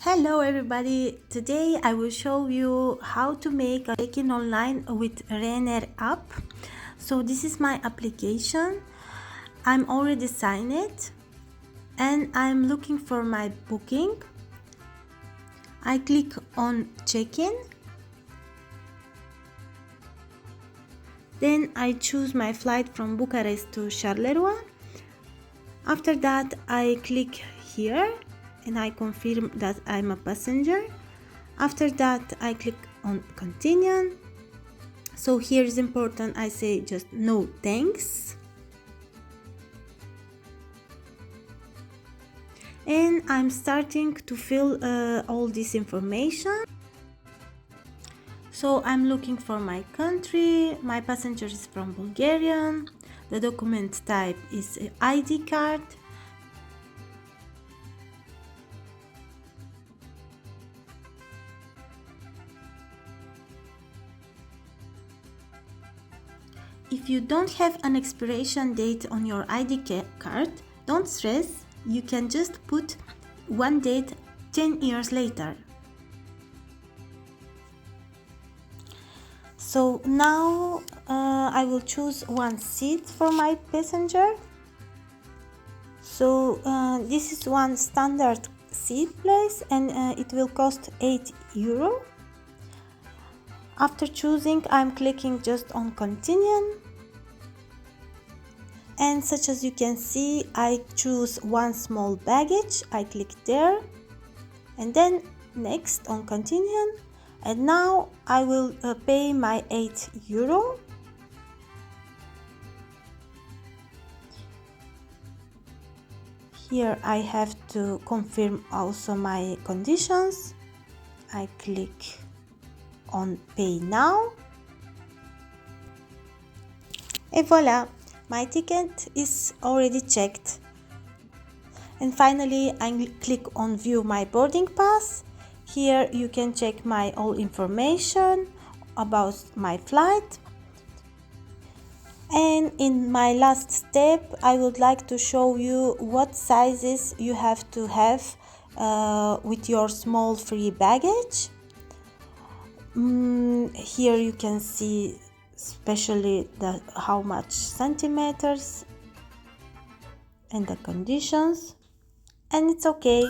Hello everybody, today I will show you how to make a check-in online with Ryanair app. So this is my application. I'm already signed and I'm looking for my booking. I click on check-in. Then I choose my flight from Bucharest to Charleroi. After that I click here and I confirm that I'm a passenger. After that I click on continue. So here is important, I say just no thanks. And I'm starting to fill all this information. So I'm looking for my country, my passenger is from Bulgaria, the document type is ID card. If you don't have an expiration date on your ID card, don't stress, you can just put one date 10 years later. So now I will choose one seat for my passenger. So this is one standard seat place and it will cost €8. After choosing, I'm clicking just on continue. And such as you can see, I choose one small baggage, I click there and then next on continue, and now I will pay my €8. Here I have to confirm also my conditions. I click on pay now and voila, my ticket is already checked. And finally I click on view my boarding pass. Here you can check my all information about my flight. And in my last step I would like to show you what sizes you have to have with your small free baggage. Here you can see especially how much centimeters and the conditions, and it's okay.